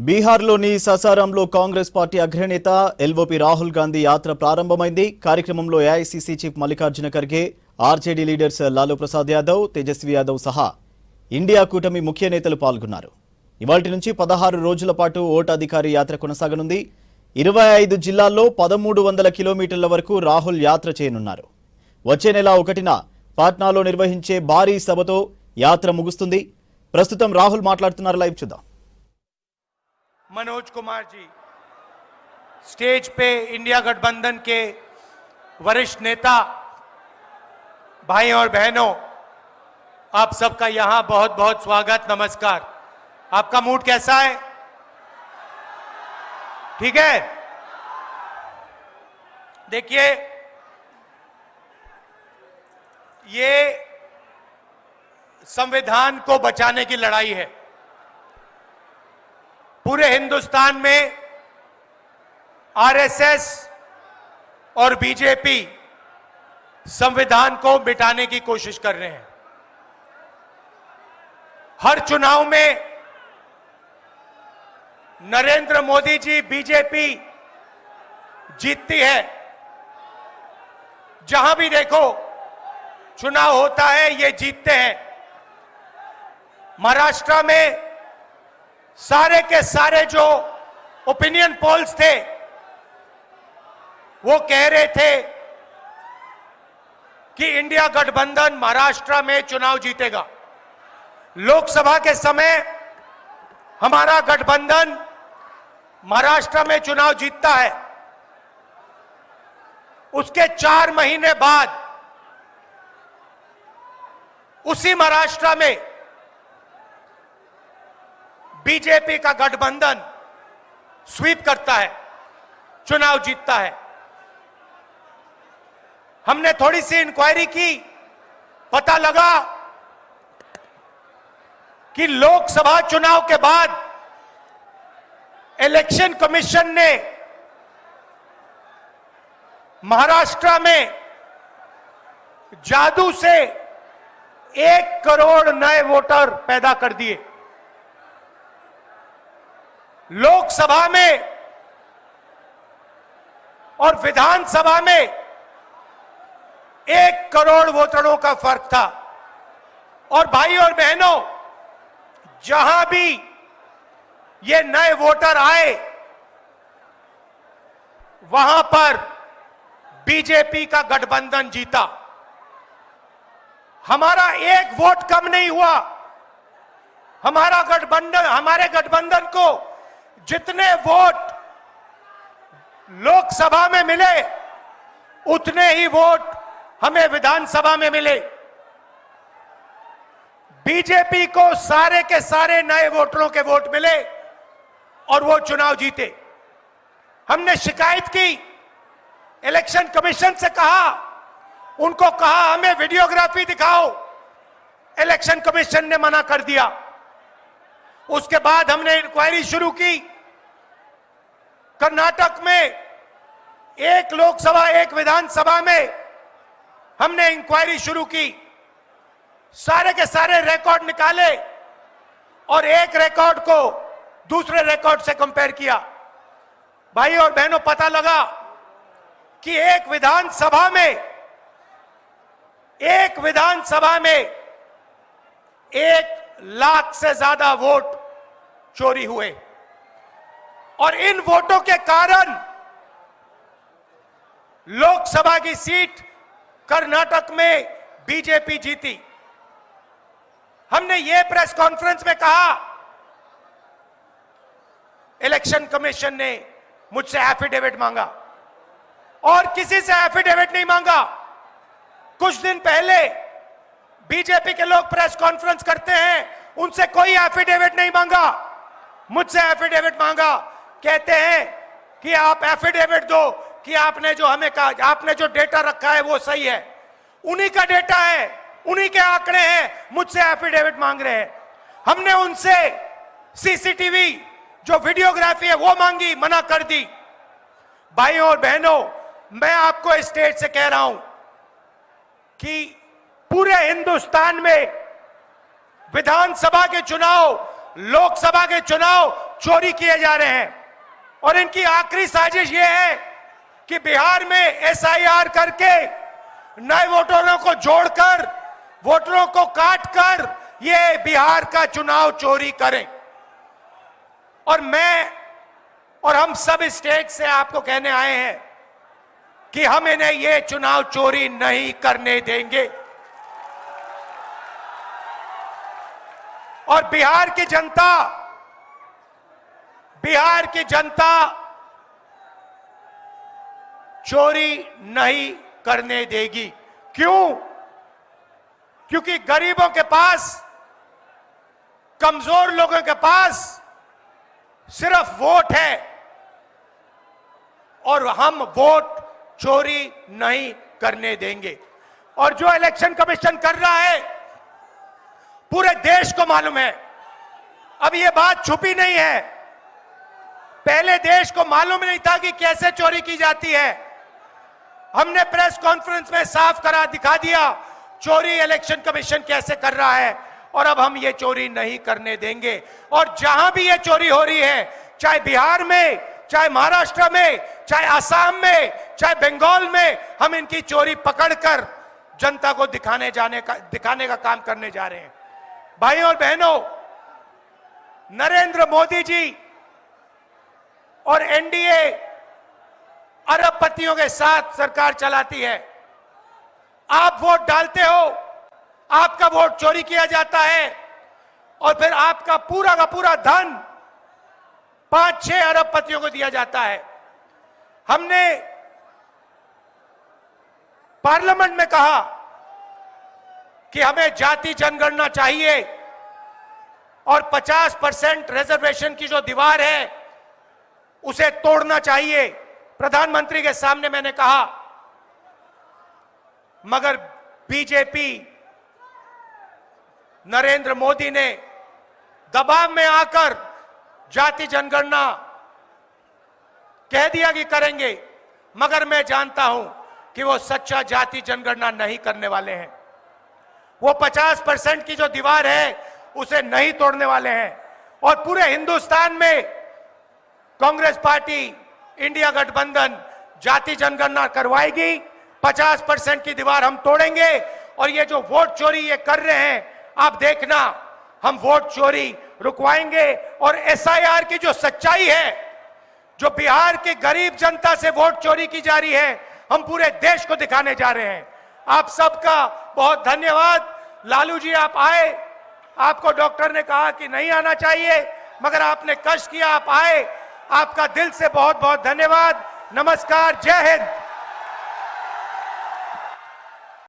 బీహార్లోని ససారంలో కాంగ్రెస్ పార్టీ అగ్రనేత ఎల్ఓపి రాహుల్ గాంధీ యాత్ర ప్రారంభమైంది. కార్యక్రమంలో AICC chief Mallikarjuna Kharge, RJD leaders Lalu Prasad Yadav, Tejashwi Yadav సహా ఇండియా కూటమి ముఖ్య నేతలు పాల్గొన్నారు. ఇవాల్టి నుంచి 16 రోజుల పాటు ఓటు అధికారి యాత్ర కొనసాగనుంది. 25 జిల్లాల్లో 1300 కిలోమీటర్ల వరకు రాహుల్ యాత్ర చేయనున్నారు. వచ్చే నెల 1న పాట్నాలో నిర్వహించే భారీ సభతో యాత్ర ముగుస్తుంది. ప్రస్తుతం రాహుల్ మాట్లాడుతున్నారు. లైవ్ చూద్దాం. मनोज कुमार जी स्टेज पे इंडिया गठबंधन के वरिष्ठ नेता, भाई और बहनों, आप सबका यहां बहुत बहुत स्वागत, नमस्कार। आपका मूड कैसा है? ठीक है। देखिए, ये संविधान को बचाने की लड़ाई है। पूरे हिंदुस्तान में आरएसएस और बीजेपी संविधान को मिटाने की कोशिश कर रहे हैं। हर चुनाव में नरेंद्र मोदी जी बीजेपी जीतती है। जहां भी देखो चुनाव होता है, ये जीतते हैं। महाराष्ट्र में सारे के सारे जो ओपिनियन पोल्स थे वो कह रहे थे कि इंडिया गठबंधन महाराष्ट्र में चुनाव जीतेगा। लोकसभा के समय हमारा गठबंधन महाराष्ट्र में चुनाव जीतता है। उसके 4 महीने बाद उसी महाराष्ट्र में बीजेपी का गठबंधन स्वीप करता है, चुनाव जीतता है। हमने थोड़ी सी इंक्वायरी की, पता लगा कि लोकसभा चुनाव के बाद इलेक्शन कमीशन ने महाराष्ट्र में जादू से 1 करोड़ नए वोटर पैदा कर दिए। लोकसभा में और विधानसभा में 1 करोड़ वोटरों का फर्क था। और भाई और बहनों, जहां भी ये नए वोटर आए वहां पर बीजेपी का गठबंधन जीता। हमारा 1 वोट कम नहीं हुआ। हमारे गठबंधन को जितने वोट लोकसभा में मिले उतने ही वोट हमें विधानसभा में मिले। बीजेपी को सारे के सारे नए वोटरों के वोट मिले और वो चुनाव जीते। हमने शिकायत की, इलेक्शन कमीशन से कहा, उनको कहा हमें वीडियोग्राफी दिखाओ। इलेक्शन कमीशन ने मना कर दिया। उसके बाद हमने इंक्वायरी शुरू की। कर्नाटक में 1 लोकसभा 1 विधानसभा में हमने इंक्वायरी शुरू की। सारे के सारे रिकॉर्ड निकाले और एक रिकॉर्ड को दूसरे रिकॉर्ड से कंपेयर किया। भाई और बहनों, पता लगा कि एक विधानसभा में 1 लाख से ज्यादा वोट चोरी हुए। और इन वोटों के कारण लोकसभा की सीट कर्नाटक में बीजेपी जीती। हमने ये प्रेस कॉन्फ्रेंस में कहा, इलेक्शन कमीशन ने मुझसे एफिडेविट मांगा और किसी से एफिडेविट नहीं मांगा। कुछ दिन पहले बीजेपी के लोग प्रेस कॉन्फ्रेंस करते हैं, उनसे कोई एफिडेविट नहीं मांगा। मुझसे एफिडेविट मांगा। कहते हैं कि आप एफिडेविट दो कि आपने जो हमें कहा, आपने जो डेटा रखा है वो सही है। उन्हीं का डेटा है, उन्हीं के आंकड़े हैं, मुझसे एफिडेविट मांग रहे हैं। हमने उनसे सीसीटीवी जो वीडियोग्राफी है वो मांगी, मना कर दी। भाइयों और बहनों, मैं आपको इस स्टेज से कह रहा हूं कि पूरे हिंदुस्तान में विधानसभा के चुनाव, लोकसभा के चुनाव चोरी किए जा रहे हैं। और इनकी आखिरी साजिश यह है कि बिहार में एसआईआर करके नए वोटरों को जोड़कर, वोटरों को काटकर ये बिहार का चुनाव चोरी करें। और मैं और हम सब स्टेट से आपको कहने आए हैं कि हम इन्हें ये चुनाव चोरी नहीं करने देंगे। और बिहार की जनता चोरी नहीं करने देगी। क्यों? क्योंकि गरीबों के पास, कमजोर लोगों के पास सिर्फ वोट है और हम वोट चोरी नहीं करने देंगे। और जो इलेक्शन कमीशन कर रहा है पूरे देश को मालूम है। अब ये बात छुपी नहीं है, पहले देश को मालूम नहीं था कि कैसे चोरी की जाती है। हमने प्रेस कॉन्फ्रेंस में साफ करा दिखा दिया चोरी इलेक्शन कमीशन कैसे कर रहा है, और अब हम ये चोरी नहीं करने देंगे। और जहां भी ये चोरी हो रही है, चाहे बिहार में, चाहे महाराष्ट्र में, चाहे असम में, चाहे बंगाल में, हम इनकी चोरी पकड़कर जनता को दिखाने का काम करने जा रहे हैं। भाइयों और बहनों, नरेंद्र मोदी जी और एनडीए अरबपतियों के साथ सरकार चलाती है। आप वोट डालते हो, आपका वोट चोरी किया जाता है और फिर आपका पूरा का पूरा धन 5-6 अरबपतियों को दिया जाता है। हमने पार्लियामेंट में कहा कि हमें जाति जनगणना चाहिए और 50% रिजर्वेशन की जो दीवार है उसे तोड़ना चाहिए। प्रधानमंत्री के सामने मैंने कहा, मगर बीजेपी, नरेंद्र मोदी ने दबाव में आकर जाति जनगणना कह दिया कि करेंगे। मगर मैं जानता हूं कि वो सच्चा जाति जनगणना नहीं करने वाले हैं। वो 50% की जो दीवार है उसे नहीं तोड़ने वाले हैं। और पूरे हिंदुस्तान में कांग्रेस पार्टी, इंडिया गठबंधन जाति जनगणना करवाएगी। 50% की दीवार हम तोड़ेंगे। और ये जो वोट चोरी ये कर रहे हैं, आप देखना, हम वोट चोरी रुकवाएंगे। और एसआईआर की जो सच्चाई है, जो बिहार के गरीब जनता से वोट चोरी की जा रही है, हम पूरे देश को दिखाने जा रहे हैं। आप सबका बहुत धन्यवाद। लालू जी, आप आए, आपको डॉक्टर ने कहा कि नहीं आना चाहिए, मगर आपने कष्ट किया, आप आए। आपका दिल से बहुत बहुत धन्यवाद। नमस्कार, जय हिंद।